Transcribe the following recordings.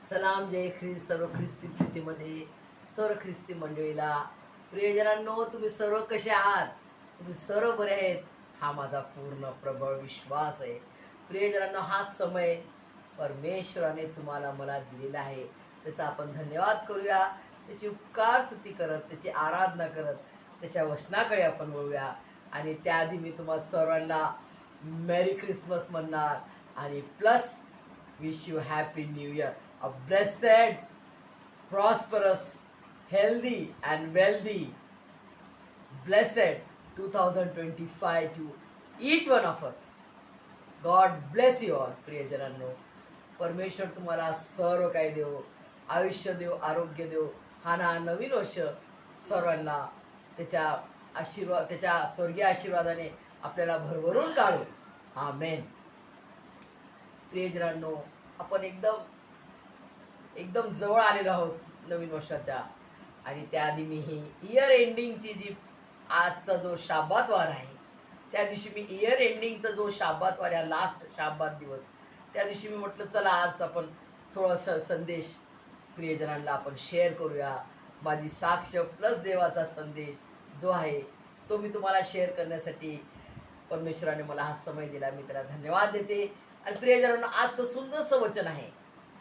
सलाम जय ख्रिस्त सर्व ख्रिस्ती प्रीतीमध्ये सर्व ख्रिस्ती मंडळीला. प्रियजनांनो, तुम्ही सर्व कसे आहात? तुम्ही सर्व बरे आहेत हा माझा पूर्ण प्रबळ विश्वास आहे. प्रियजनांनो, हा समय परमेश्वराने तुम्हाला मला दिलेला आहे, त्याचा आपण धन्यवाद करूया. त्याची उपकार स्तुती करत, त्याची आराधना करत, त्याच्या वचनाकडे आपण वळूया. आणि त्याआधी मी तुम्हा सर्वांना मेरी ख्रिसमस म्हणणार आणि plus wish you happy new year, a blessed, prosperous, healthy and wealthy, blessed 2025 to each one of us. God bless you all. प्रियजनांनो, परमेश्वर तुम्हाला सर्व काही देव, आयुष्य देव, आरोग्य देव. हा ना नवीन वर्ष सर्वांना त्याच्या त्याच्या स्वर्गीय आशीर्वादाने आपल्याला भरभरून काढू. आमेन. प्रियजनांनो, आपण एकदम एकदम जवळ आलेलो आहोत नवीन वर्षाच्या. आणि त्याआधी मी ही इयर एंडिंगची जी आजचा जो शाबात वार आहे, त्या दिवशी मी इयर एंडिंगचा जो शाबात वार आहे, लास्ट शाबात दिवस, त्या दिवशी मी म्हटलं चला आज आपण थोडंसं संदेश प्रियजनांना आपण शेअर करूया. माझी साक्ष प्लस देवाचा संदेश जो आहे तो मी तुम्हाला शेअर करण्यासाठी परमेश्वराने मला हा समय दिला. मी त्याला धन्यवाद देते. आणि प्रियजनांना, आजचं सुंदरसं वचन आहे.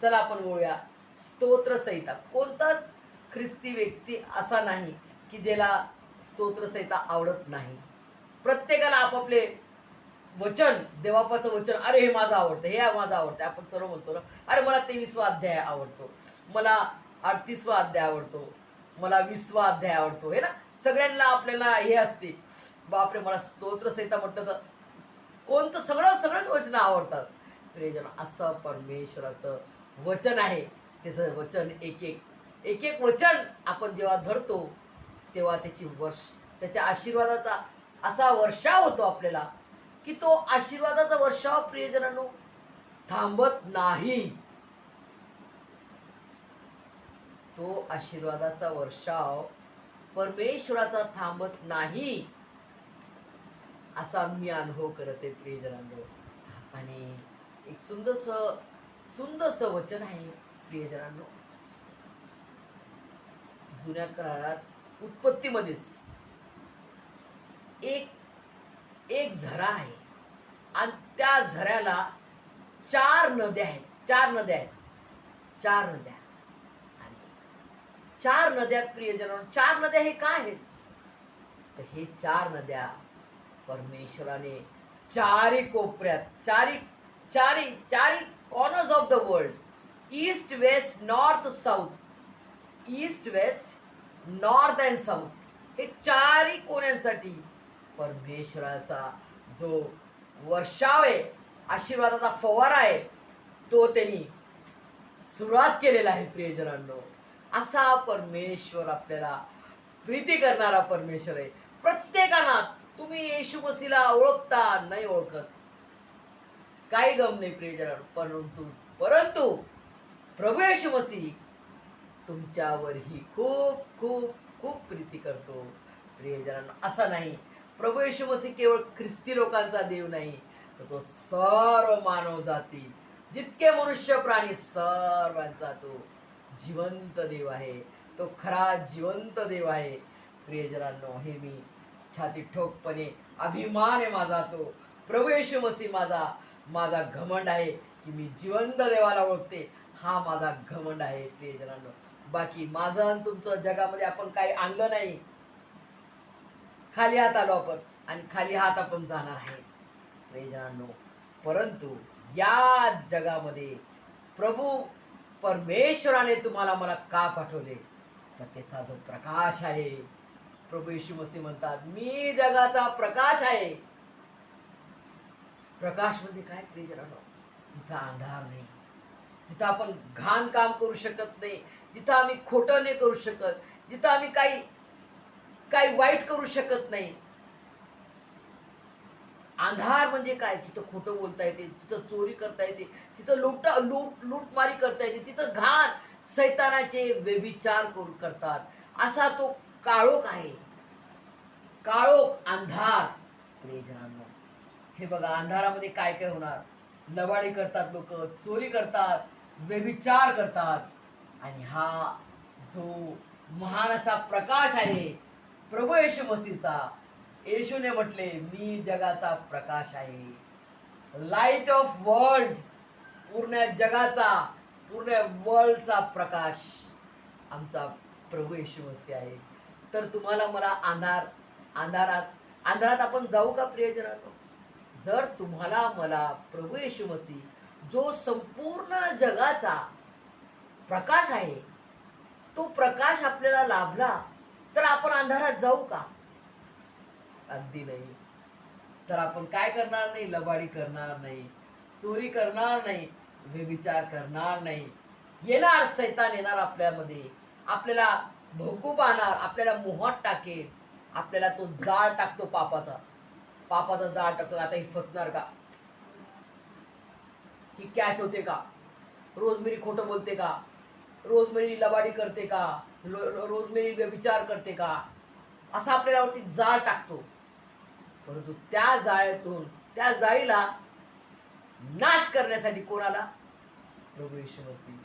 चला आपण बोलूया स्तोत्रसंहिता. कोणताच ख्रिस्ती व्यक्ती असा नाही की ज्याला स्तोत्रसंहिता आवडत नाही. प्रत्येकाला आपापले वचन, देवापाचं वचन, अरे हे माझं आवडतं, हे माझं आवडतं. आपण सर्व म्हणतो ना, अरे मला 23वा अध्याय आवडतो, मला 38वा अध्याय आवडतो, मला 20वा अध्याय आवडतो, हे ना. सगळ्यांना आपल्याला हे असते, बापरे मला स्तोत्रसंहिता म्हटलं तर कोणतं सगळंच वचन आवडतात. प्रियजन, असं परमेश्वराचं वचन आहे. त्याचं वचन एक एक वचन आपण जेव्हा धरतो तेव्हा त्याच्या आशीर्वादाचा असा वर्षाव होतो आपल्याला, की तो आशीर्वादाचा वर्षाव प्रियजनांनो थांबत नाही. तो आशीर्वादाचा वर्षाव परमेश्वराचा थांबत नाही, असा मी अनुभव करत आहे प्रियजनांनो. आणि एक सुंदरसं वचन आहे प्रियजनांनो. जुन्या करारात उत्पत्तीमध्येच एक झरा आहे आणि त्या झऱ्याला 4 नद्या आहेत. 4 नद्या आहेत. 4 नद्या. आणि 4 नद्या प्रियजनांनो, 4 नद्या हे काय आहेत? तर हे 4 नद्या परमेश्वराने चारी कोपऱ्यात, चारी corners of the world, east west north south, east west north and south, हे चारी कोण्यांसाठी परमेश्वराचा जो वर्षाव आहे, आशीर्वादाचा फवारा आहे, तो त्यांनी सुरुवात केलेला आहे. प्रियजनांनो, असा परमेश्वर आपल्याला प्रीती करणारा परमेश्वर आहे. प्रत्येकाला, तुम्ही येशू मसीला ओळखता नाही ओळखत, काही गम नाही प्रियजनांनो, परंतु प्रभू येशू मसीह तुमच्यावरही खूप खूप खूप प्रीती करतो. प्रियजनांनो, असं नाही, प्रभू येशू मसीह केवळ ख्रिस्ती लोकांचा देव नाही, तर तो सर्व मानव जाती, जितके मनुष्य प्राणी, सर्वांचा तो जिवंत देव आहे. तो खरा जिवंत देव आहे. प्रियजनांनो, हे मी छाती ठोकपणे, अभिमान आहे माझा, तो प्रभू येशू मसीह माझा घमंड आहे की मी जिवंत देवाला ओळखते. हा माझा घमंड आहे प्रियजनांनो. बाकी माझं आणि तुमचं जगामध्ये आपण काही आणलं नाही. खाली हात आलो आपण आणि खाली हात आपण जाणार आहे प्रियजनांनो. परंतु या जगामध्ये प्रभू परमेश्वराने तुम्हाला मला का पाठवले, तर त्याचा जो प्रकाश आहे, प्रभू येशू मसीह म्हणतात, मी जगाचा प्रकाश आहे. प्रकाश म्हणजे काय प्रियजनांनो? जिथं अंधार नाही, जिथं आपण घाण काम करू शकत नाही, जिथं आम्ही खोटं नाही करू शकत, जिथं आम्ही काही वाईट करू शकत नाही. अंधार म्हणजे काय? जिथं खोटं बोलता येते, जिथं चोरी करता येते, तिथं लूटमारी करता येते, तिथं घाण सैतानाचे व्यभिचार करतात, असा तो काळोख आहे. काळोख, अंधार. प्रियजनांनो, हे बघा, अंधारामध्ये काय काय होणार? लबाडी करतात लोक, चोरी करतात, व्यभिचार करतात। आणि हा जो महान असा प्रकाश आहे प्रभू येशू मसीहचा, येशूने म्हटले मी जगाचा प्रकाश आहे, लाईट ऑफ वर्ल्ड, पूर्ण जगाचा पूर्ण वर्ल्डचा प्रकाश आमचा प्रभू येशू मसीह आहे। तर तुम्हाला मला अंधारात आपण जाऊ का प्रियजनांनो? जर तुम्हाला मला प्रभू येशू मसीह जो संपूर्ण जगाचा प्रकाश आहे, तो प्रकाश आपल्याला लाभला तर आपण अंधारात जाऊ का? अगदी नाही। तर आपण काय करणार नाही? लबाडी करणार नाही, चोरी करणार नाही, व्यभिचार करणार नाही। येणार सैतान, येणार आपल्यामध्ये, आपल्याला भोकू पाहणार, आपल्याला मोहात टाकेल, आपल्याला तो जाळ टाकतो पापाचा जाळ टाकतो। आता ही फसणार का? ही कॅच होते का? रोजमेरी खोटं बोलते का? रोजमेरी लबाडी करते का? रोजमेरी व्यभिचार करते का? असा आपल्यावरती जाळ टाकतो। परंतु त्या जाळ्यातून, त्या जाळीला नाश करण्यासाठी कोणाला? प्रभू येशू मसीह।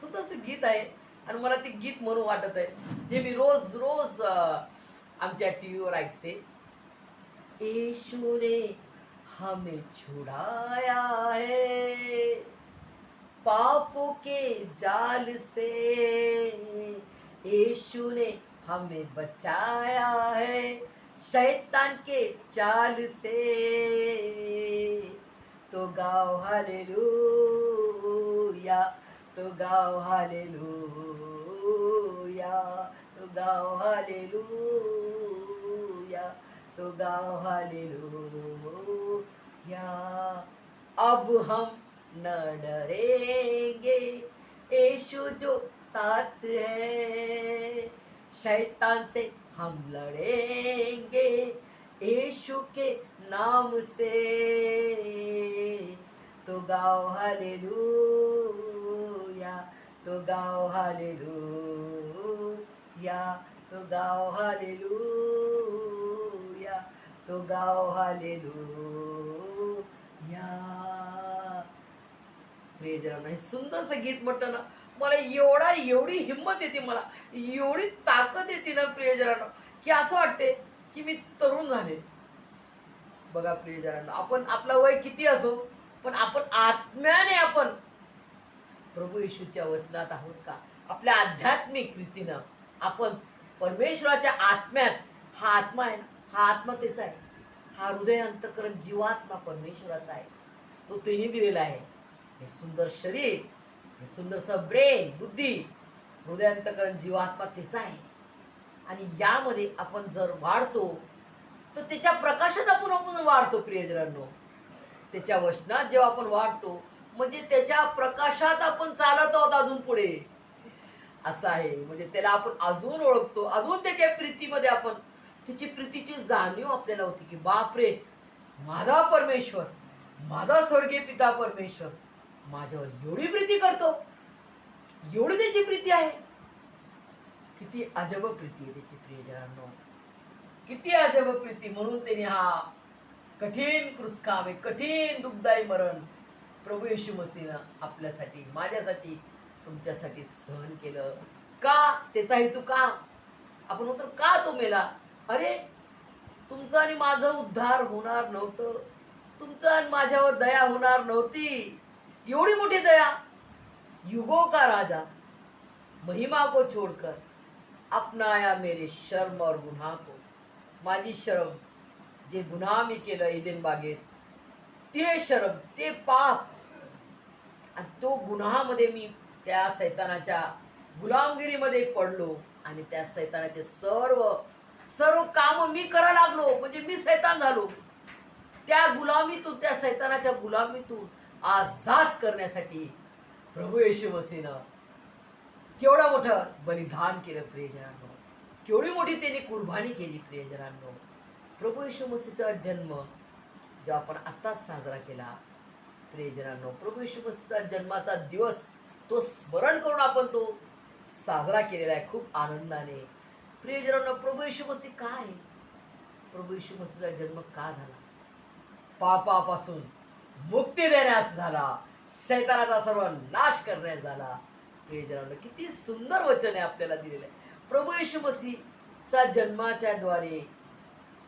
सुद्धा गीत आहे आणि मला ते गीत म्हणून वाटत आहे, जे मी रोज रोज आमच्या टीव्हीवर ऐकते। यीशु ने हमें छुड़ाया है पापों के जाल से, यीशु ने हमें बचाया है शैतान के चाल से, तो गाओ हालेलुया, तो गाओ हालेलुया, तो गाओ हालेलुया, तो गाओ हालेलुया। अब हम न डरेंगे, यीशु जो साथ है, शैतान से हम लड़ेंगे यीशु के नाम से, तो गाओ हालेलुया, तो गाओ हालेलुया, तो गाओ हालेलुया, तो गाओ हालेलुया। प्रियजनांनो, हे सुंदरसं गीत म्हटलं ना, मला एवढी हिंमत येते, मला एवढी ताकद येते ना प्रियजनांनो, की असं वाटते की मी तरुण झाले। बघा प्रियजनांनो, आपण आपला वय किती असो, पण आपण आत्म्याने आपण प्रभू येशूच्या वचनात आहोत का? आपल्या आध्यात्मिक रीतीनं आपण परमेश्वराच्या आत्म्यात, हा आत्मा आहे ना, हा आत्मा त्याचा आहे, हा हृदय अंतःकरण जीवात्मा परमेश्वराचा आहे, तो त्यांनी दिलेला आहे। हे सुंदर शरीर, हे सुंदरसं ब्रेन, बुद्धी, हृदय अंतःकरण जीवात्मा त्याचा आहे। आणि यामध्ये आपण जर वाढतो तर त्याच्या प्रकाशात आपण वाढतो प्रियजनांनो। त्याच्या वचनात जेव्हा आपण वाढतो म्हणजे त्याच्या प्रकाशात आपण चालत आहोत अजून पुढे, असं आहे। म्हणजे त्याला आपण अजून ओळखतो, अजून त्याच्या प्रीतीमध्ये आपण, त्याची प्रीतीची जाणीव आपल्याला होती की बापरे, माझा परमेश्वर, माझा स्वर्गीय पिता परमेश्वर माझ्यावर एवढी प्रीती करतो, एवढी त्याची प्रीती आहे। किती अजब प्रीती आहे त्याची प्रियजनांनो, किती अजब प्रीती। म्हणून त्याने हा कठीण क्रूसकाम, कठीण दुःखदायी मरण प्रभू येशू मसीहनं आपल्यासाठी, माझ्यासाठी, तुमच्यासाठी सहन केलं। का? त्याचा हेतू का? आपण म्हणतो का तो मेला? अरे, तुमचं आणि माझं उद्धार होणार नव्हतं, तुमचं आणि माझ्यावर दया होणार नव्हती, एवढी मोठी दया। युगों का राजा महिमा को छोड़कर अपनाया मेरे शर्म और गुनाह को, माझी शरम, जे गुन्हा मी केलं एदेन बागेत, ते शरम, ते पाप, आणि तो गुन्हामध्ये मी त्या सैतानाच्या गुलामगिरीमध्ये पडलो आणि त्या सैतानाचे सर्व काम मी करा लागलो, म्हणजे मी सैतान झालो। त्या गुलामीतून, त्या सैतानाच्या गुलामीतून आजाद करण्यासाठी प्रभू येशू मसीहनं केवढं मोठं बलिदान केलं प्रियजनांनो, केवढी मोठी त्यांनी कुर्बानी केली प्रियजनांनो। प्रभू येशू मसीहचा जन्म जो आपण आत्ताच साजरा केला प्रियजनांनो, प्रभू येशू मसीहचा जन्माचा दिवस तो स्मरण करून आपण तो साजरा केलेला आहे खूप आनंदाने। प्रियजनांनो, प्रभू येशू मसीह काय आहे? प्रभू येशू मसीहचा जन्म का झाला? पापापासून मुक्ती देण्यास झाला, सैतानाचा सर्व नाश करण्यात झाला. प्रियजनांनो, किती सुंदर वचन आहे आपल्याला दिलेलं आहे. प्रभू येशू मसीहचा जन्माच्या द्वारे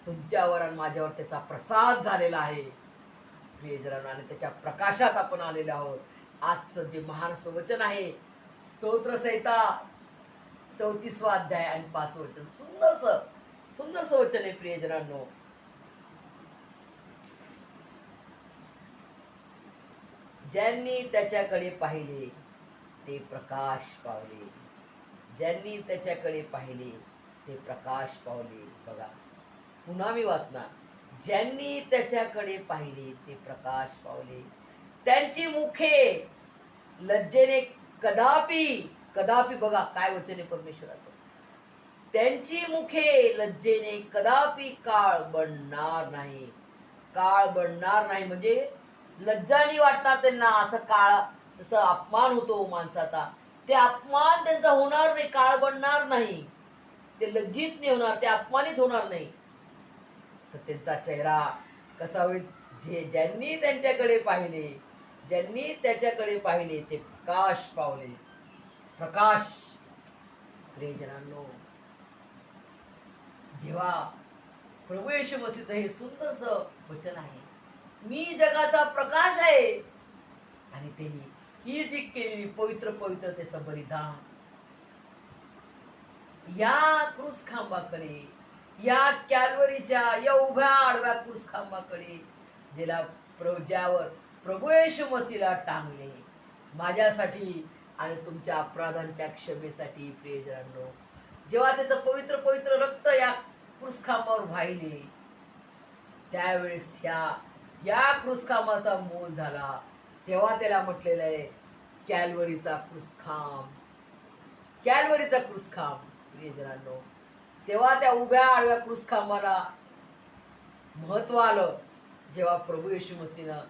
तुमच्यावर आणि माझ्यावर त्याचा प्रसाद झालेला आहे. प्रियजनांनो, आणि त्याच्या प्रकाशात आपण आलेलो आहोत. आजचं जे महान वचन आहे, स्तोत्र संहिता 34वा अध्याय आणि 5 वचन, सुंदरस वचन आहे. प्रियजनांनो, ज्यांनी त्याच्याकडे पाहिले ते प्रकाश पावले. ज्यांनी त्याच्याकडे पाहिले ते प्रकाश पावले. बघा, पुन्हा मी वाचणार. ज्यांनी त्याच्याकडे पाहिले ते प्रकाश पावले. त्यांची मुखे लज्जेने कदापि कदापि, बघा काय वचन आहे परमेश्वराचं, त्यांची मुखे लज्जेने कदापि काळ बनणार नाही. काळ बनणार नाही म्हणजे लज्जा नाही वाटणार त्यांना. असं काळ, जसं अपमान होतो माणसाचा, ते अपमान त्यांचा होणार नाही, काळ बनणार नाही. ते लज्जित नाही होणार, ते अपमानित होणार नाही. तर त्यांचा चेहरा कसा होईल? ज्यांनी त्यांच्याकडे पाहिले, ज्यांनी त्याच्याकडे पाहिले ते प्रकाश पावले. प्रकाश. प्रियजनांनो, जेव्हा प्रभू येशू मसीहचं हे सुंदरस वचन आहे, मी जगाचा प्रकाश आहे, आणि त्यांनी ही जी केलेली पवित्र त्याचं बलिदान, या क्रूस खांबाकडे, या कॅल्वरीच्या या उभ्या आडव्या क्रूस खांबाकडे ज्यावर प्रभू येशू मसीहला टांगले माझ्यासाठी आणि तुमच्या अपराधांच्या क्षमेसाठी. प्रियजनांनो, जेव्हा त्याचं पवित्र रक्त या क्रूस खांबावर वाहिले, त्यावेळेस या क्रूस खांबाचा मोल झाला. तेव्हा त्याला म्हटलेलं आहे कॅल्वरीचा क्रूस खांब, कॅल्वरीचा क्रूस खांब. प्रियजनांनो, तेव्हा त्या उभ्या आडव्या क्रूस खांबाला महत्व आलं, जेव्हा प्रभू येशू मसीहनं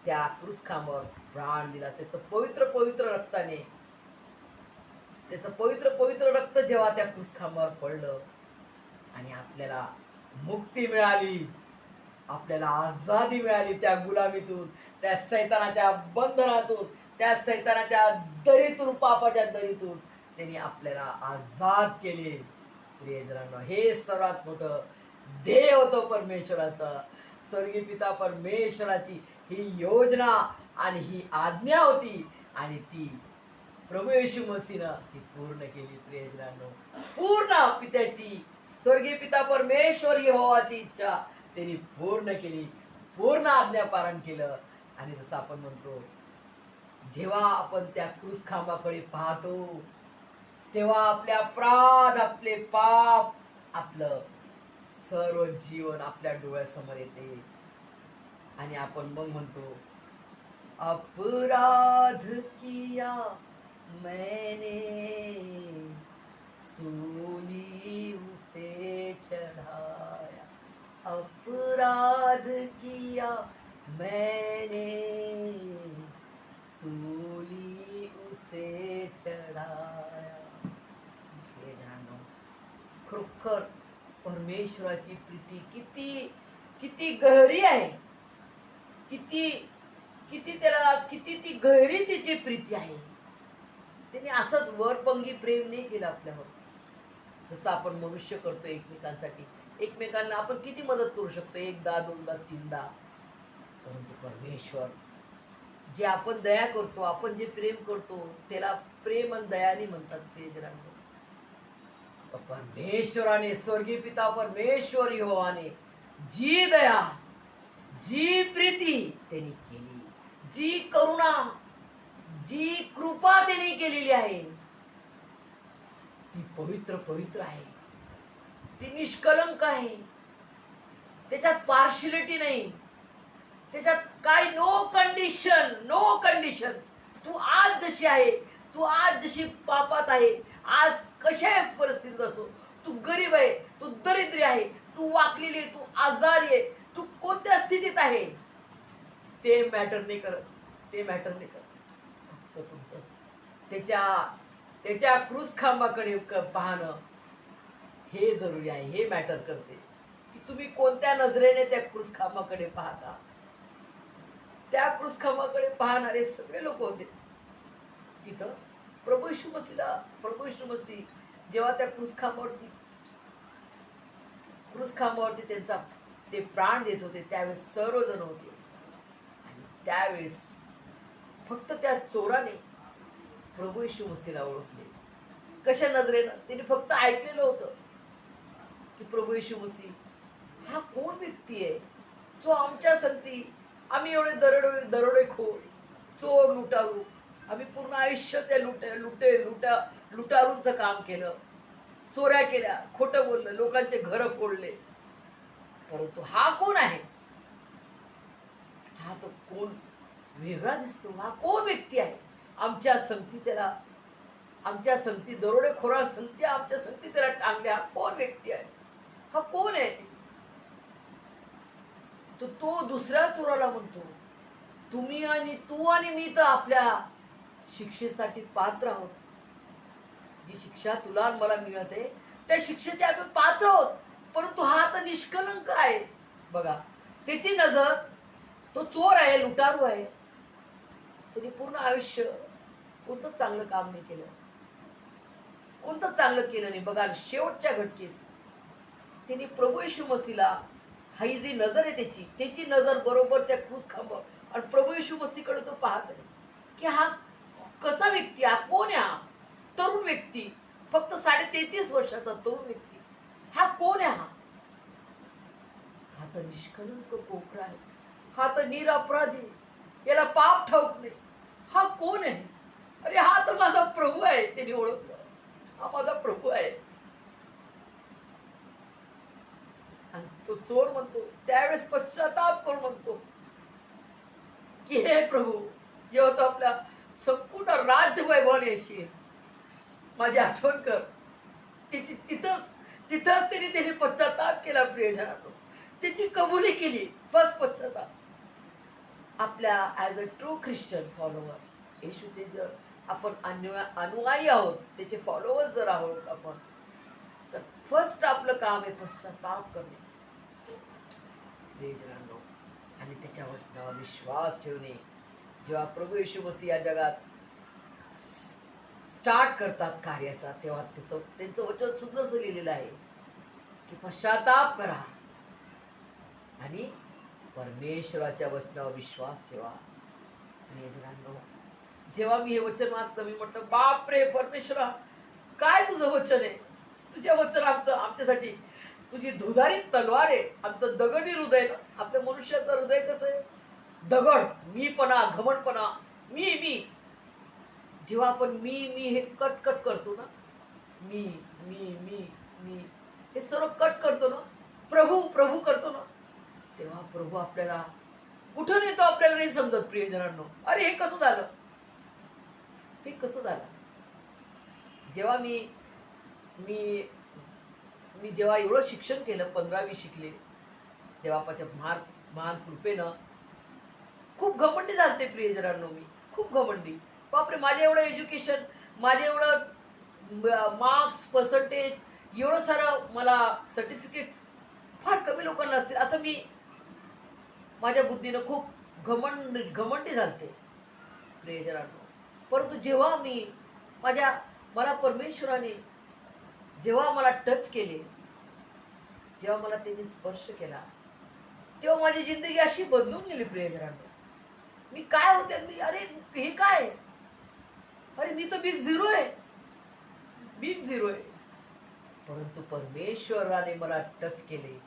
त्या क्रूस खांबावर प्राण दिला. त्याचं पवित्र रक्ताने, त्याचं पवित्र रक्त जेव्हा त्या क्रूस खांबावर पडलं, आणि आपल्याला मुक्ती मिळाली, आपल्याला आझादी मिळाली त्या गुलामीतून, त्या सैतानाच्या बंधनातून, त्या सैतानाच्या दरीतून, पापाच्या दरीतून त्यांनी आपल्याला आझाद केले. प्रियजनांनो, हे सर्वात मोठं ध्येय होतं परमेश्वराचं. स्वर्गीय पिता परमेश्वराची ही योजना आणि ही आज्ञा होती, आणि ती प्रभू येशू मसीहनं ती पूर्ण केली. प्रियजनांनो, पूर्ण पित्याची, स्वर्गीय पिता परमेश्वर यहोवाची इच्छा त्यांनी पूर्ण केली, पूर्ण आज्ञा पालन केलं. आणि जसं आपण म्हणतो, जेव्हा आपण त्या क्रूस खांबाकडे पाहतो, तेव्हा आपले अपराध, आपले पाप, आपलं सर्व जीवन आपल्या डोळ्यासमोर येते, आणि आपण मग म्हणतो, अपराध किया मैंने, सूली उसे चढ़ाया. अपराध किया मैंने, सूली उसे चढ़ाया. खरोखर परमेश्वराची प्रीती किती गहरी आहे, किती ती गहरी तिची प्रीती आहे. त्याने असंच वरपंगी प्रेम नाही केलं आपल्यावर, जसं आपण मनुष्य करतो एकमेकांसाठी. एकमेकांना आपण किती मदत करू शकतो, एकदा, दोनदा, तीनदा. परंतु परमेश्वर, जे आपण दया करतो, आपण जे प्रेम करतो, त्याला प्रेम आणि दयाने म्हणतात. प्रियजनांनो, परमेश्वराने, स्वर्गीय पिता परमेश्वर यहोवाने जी दया, जी प्रीती त्यांनी केली, जी करुणा, जी कृपा त्यांनी केलेली आहे, ती पवित्र आहे, ती निष्कलंक आहे. त्याच्यात पार्शिलिटी नाही, त्याच्यात काय नो कंडिशन. तू आज जशी आहे, तू आज जशी पापात आहे, आज कशा परिस्थितीत असतो, तू गरीब आहे, तू दरिद्री आहे, तू वाकलेली आहे, तू आजारी आहे, तू कोणत्या स्थितीत आहे, ते मॅटर नाही करत. फक्त तुमचंच त्याच्या क्रूस खांबाकडे पाहणं हे जरुरी आहे. हे मॅटर करते की तुम्ही कोणत्या नजरेने त्या क्रूस खांबाकडे पाहता. त्या क्रूसखांबाकडे पाहणारे सगळे लोक होते तिथं. प्रभू यीशू मसीह जेव्हा त्या क्रूसखांबावरती त्यांचा ते प्राण देत होते, त्यावेळेस सर्वजण होते. आणि त्यावेळेस फक्त त्या चोराने प्रभू यीशू मसीहला ओळखले. कशा नजरेनं? त्यांनी फक्त ऐकलेलं होतं की प्रभू यीशू मसीह हा कोण व्यक्ती आहे जो आमच्या संगती, आम्ही एवढे दरोडेखोर, चोर, लुटारू, आम्ही पूर्ण आयुष्य त्या लुटारूंचं काम केलं, चोऱ्या केल्या, खोटं बोललं, लोकांचे घरं फोडले, परंतु हा कोण आहे? हा तो कोण वेगळा दिसतो, हा कोण व्यक्ती आहे आमच्या संगती दरोडेखोरा संगती आमच्या संगती त्याला टांगल्या, हा कोण व्यक्ती आहे? हा कोण आहे? तो दुसऱ्या चोराला म्हणतो, तू आणि मी तर आपल्या शिक्षेसाठी पात्र आहोत. जी शिक्षा तुला आणि मला मिळत आहे त्या शिक्षेचे आपण पात्र आहोत, परंतु हा तर निष्कलंक आहे. बघा, त्याची नजर, तो चोर आहे, लुटारू आहे, त्याने पूर्ण आयुष्य कोणतंच चांगलं काम नाही केलं, कोणतंच चांगलं केलं नाही. बघा, शेवटच्या घटकेस त्यांनी प्रभू यीशू मसीहला, ही जी नजर आहे त्याची नजर बरोबर त्या क्रूस खांबावर, आणि प्रभू यीशू मसीहकडे तो पाहत आहे की हा कसा व्यक्ती, हा कोण आहे? हा तरुण व्यक्ती, फक्त 33.5 वर्षाचा तरुण व्यक्ती, हा कोण आहे? हा तर निष्कलंक कोकरा आहे, हा तर निरपराधी, याला पाप ठाऊक नाही, हा कोण आहे? अरे हा तर माझा प्रभू आहे. त्यांनी ओळखलं, हा माझा प्रभू आहे. आणि तो चोर म्हणतो, त्यावेळेस पश्चाताप करून म्हणतो की हे प्रभू, जेव्हा तो आपल्या संपूर्ण राज्य वैभवाने येशील, माझी आठवण कर. तिथंच त्याने पश्चाताप केला. प्रियजनांनो, त्याची कबुली केली. फर्स्ट पश्चाताप आपल्या as a true Christian follower, येशूचे जर आपण अनुयायी आहोत, त्याचे फॉलोअर्स जर आहोत आपण, तर फर्स्ट आपलं काम आहे पश्चाताप करणे, प्रियजनांनो, आणि त्याच्या वचनावर विश्वास ठेवणे. जेव्हा प्रभू येशू मसीह या जगात स्टार्ट करतात कार्याचा, तेव्हा त्यांचं वचन सुंदरसं लिहिलेलं आहे की पश्चाताप करा आणि परमेश्वराच्या वचनावर विश्वास ठेवा. प्रियजनांनो, जेव्हा मी हे वचन वाचलं, मी म्हटलं, बाप रे परमेश्वरा, काय तुझं वचन आहे. तुझ्या वचन आमच्यासाठी तुझी दुधारी तलवार आहे. आमचं दगडी हृदय ना, आपल्या मनुष्याचं हृदय कसं आहे? दगड, मीपणा, घमंडपणा, मी. जेव्हा आपण मी हे कट करतो ना, मी हे सर्व कट करतो ना, प्रभू करतो ना, तेव्हा प्रभू आपल्याला कुठं नेतो आपल्याला नाही समजत. प्रियजनांनो, अरे हे कसं झालं? जेव्हा मी जेव्हा एवढं शिक्षण केलं, 15वी शिकले, देवाच्या महान कृपेनं खूप घमंडी झालते. प्रियजनांनो, मी खूप घमंडी. बापरे, माझे एवढं एज्युकेशन, माझे एवढं मार्क्स, पर्सेंटेज, एवढं सारं मला सर्टिफिकेट्स फार कमी लोकांना असतील असं मी माझ्या बुद्धीनं खूप घमंडी झालते. प्रियजनांनो, परंतु जेव्हा मला परमेश्वराने जेव्हा मला टच केले, जेव्हा मला त्यांनी स्पर्श केला, तेव्हा माझी जिंदगी अशी बदलून गेली. प्रियजनांनो, मी काय होते, अरे हे काय, अरे मी तर बिग झिरो आहे. परंतु परमेश्वराने मला टच केले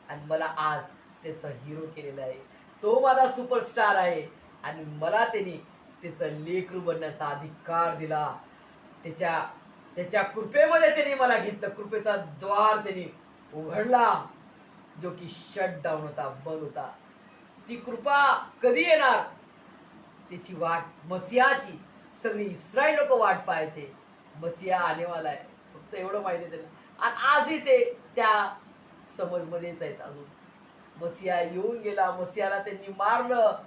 आणि मला आज त्याचा हिरो केलेला आहे. तो माझा सुपरस्टार आहे आणि मला त्यांनी त्याचं लेकरू बनण्याचा अधिकार दिला. त्याच्या कृपेमध्ये त्यांनी मला घेतलं. कृपेचा द्वार त्यांनी उघडला, जो की शट डाऊन होता, बंद होता. ती कृपा कधी येणार? त्याची वाट, मसीहाची, सगळी इस्रायल लोक वाट पाहायचे. मसीहा आनेवाला आहे, फक्त एवढं माहिती आहे त्यांना. आणि आजही ते त्या समजमध्येच आहेत अजून. मसीहा येऊन गेला, मसीहाला त्यांनी मारलं,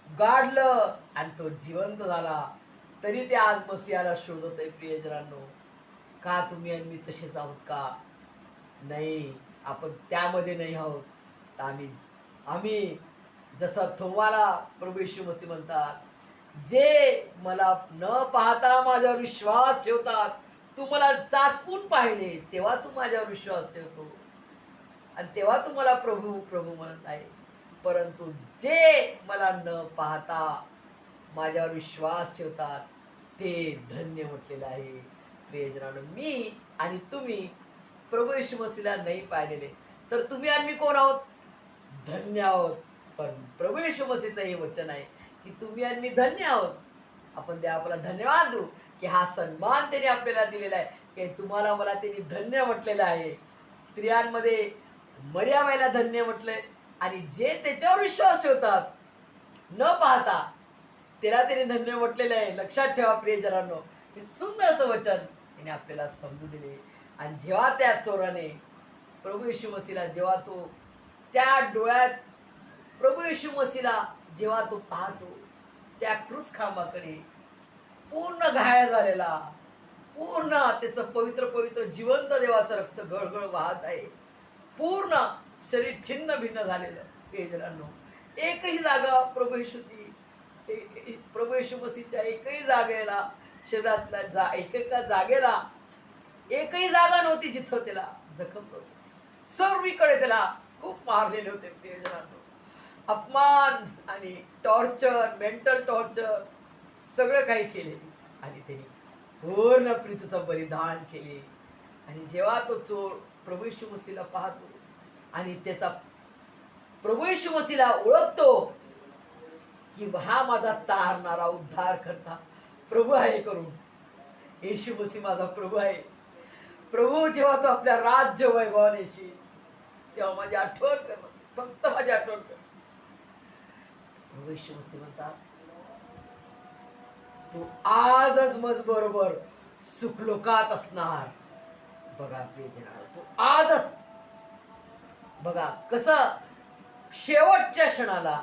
गाडलं आणि तो जिवंत झाला. तरी ते आज मसीहाला शोधत आहे. प्रियजनांनो, का तुम्ही आणि मी तसेच आहोत का? नाही, आपण त्यामध्ये नाही आहोत. आम्ही जसं तुम्हाला प्रभू येशू मसीह म्हणतात, जे मला न पाहता माझ्यावर विश्वास ठेवतात, तू मला चाचपून पाहिले तेव्हा तू माझ्यावर विश्वास ठेवतो आणि तेव्हा तू मला प्रभू प्रभू म्हणत आहे. परंतु जे मला न पाहता माझ्यावर विश्वास ठेवतात ते धन्य म्हटलेलं आहे. प्रियजनांनो, मी आणि तुम्ही प्रभू येशू मसीहला नाही पाहिलेले, तर तुम्ही आणि मी कोण आहोत? धन्य आहोत. पण प्रभू येशू मसीहचं हे वचन आहे की तुम्ही आणि मी धन्य आहोत. आपण देवाला धन्यवाद देऊ की हा सन्मान त्याने आपल्याला दिलेला आहे, की तुम्हाला मला त्यांनी धन्य म्हटलेलं आहे. स्त्रियांमध्ये मर्याबाईला धन्य म्हटलंय आणि जे त्याच्यावर विश्वास ठेवतात न पाहता त्याला त्याने धन्य म्हटलेलं आहे. लक्षात ठेवा प्रियजनांनो, हे सुंदर असं वचन त्याने आपल्याला समजू दिले. आणि जेव्हा त्या चोराने प्रभू येशू मसीहला, जेव्हा तो त्या डोळ्यात प्रभू येशू मसीहला जेव्हा तो पाहतो, त्या क्रूस खांबाकडे पूर्ण घायल झालेला, पूर्ण त्याचं पवित्र पवित्र जिवंत देवाचं रक्त गळगळ वाहत आहे, पूर्ण शरीर छिन्न भिन्न झालेलं. प्रियजनांनो, एकही जागा प्रभू येशू मसीहच्या एकही जागेला, शरीरातल्या एकेका जागेला एकही जागा नव्हती जिथं त्याला जखम नव्हती. सर्वीकडे त्याला खूप मारलेले होते. प्रियजनांनो, अपमान आणि टॉर्चर, मेंटल टॉर्चर सगळं काही केले आणि त्यांनी पूर्ण प्रीतीचं बलिदान केले. आणि जेव्हा तो चोर प्रभू येशू मसीहला पाहतो आणि त्याचा प्रभू येशू मसीहला ओळखतो की हा माझा तारणारा उद्धार करता प्रभू आहे, करून येशू मसीह माझा प्रभू आहे. प्रभू जेव्हा तो आपल्या राज्य वैभवाने येशील तेव्हा माझी आठवण कर, फक्त माझी आठवण कर. प्रभू येशू मसीह म्हणतात, तू आजच मज बरोबर सुखलोकात असणार. बघा प्रियजनांनो, तू आजच बघा कसं शेवटच्या क्षणाला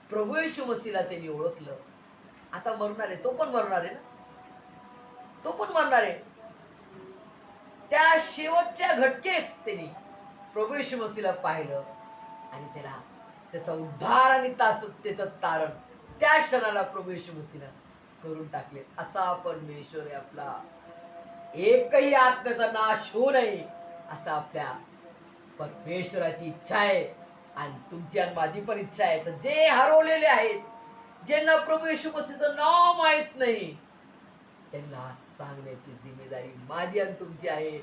प्रभू येशू मसीहला त्यांनी ओळखलं. आता मरणार आहे, तो पण मरणार आहे ना, तो पण मरणार आहे. त्या शेवटच्या घटकेस त्यांनी प्रभू येशू मसीहला पाहिलं आणि त्याला त्याचा उद्धार आणि त्याचं तारण त्या क्षणाला प्रभू येशू मसीहला करून टाकले. असा परमेश्वर आहे आपला, एकही आत्म्याचा नाश होऊ नये असा आपल्या परमेश्वराची इच्छा आहे आणि तुमची आणि माझी पण इच्छा आहे. तर जे हरवलेले आहेत, ज्यांना प्रभू येशू मसीहचं नाव माहित नाही, त्यांना सांगण्याची जिम्मेदारी माझी आणि तुमची आहे.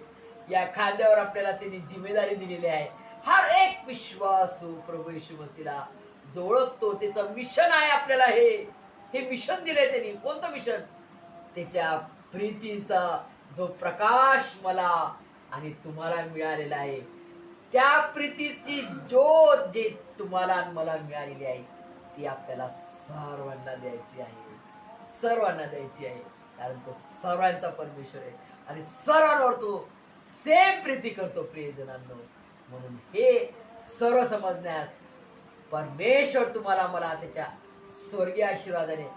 या खांद्यावर आपल्याला त्यांनी जिम्मेदारी दिलेली आहे. हर एक विश्वासू प्रभू येशू मसीहला जो ओळखतो, त्याचं मिशन आहे आपल्याला. हे मिशन दिलंय त्यांनी. कोणतं मिशन? त्याच्या प्रीतीचा जो प्रकाश मला आणि तुम्हाला मिळालेला आहे, त्या प्रीतीची ज्योत जे तुम्हाला आणि मला मिळालेली आहे, ती आपल्याला सर्वांना द्यायची आहे. सर्वांना द्यायची आहे, कारण तो सर्वांचा परमेश्वर आहे आणि सर्वांवर तो सेम प्रीती करतो. प्रियजनांनो, म्हणून हे सर्व समजण्यास परमेश्वर तुम्हाला मला त्याच्या स्वर्गीय आशीर्वादाने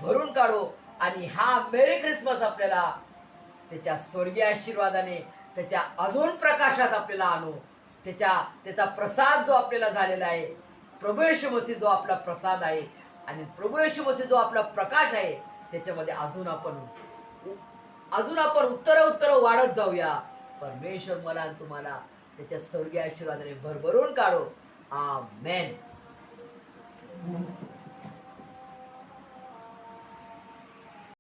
भरून काढो आणि हा मेरी ख्रिसमस आपल्याला त्याच्या स्वर्गीय आशीर्वादाने, त्याच्या अजून प्रकाशात आपल्याला आणू. त्याचा प्रसाद जो आपल्याला झालेला आहे, प्रभू येशू मसीह जो आपला प्रसाद आहे आणि प्रभू येशू मसीह जो आपला प्रकाश आहे, त्याच्यामध्ये अजून आपण उत्तर वाढत जाऊया. परमेश्वर मला आणि तुम्हाला त्याच्या स्वर्गीय आशीर्वादाने भरभरून काढो. आमेन.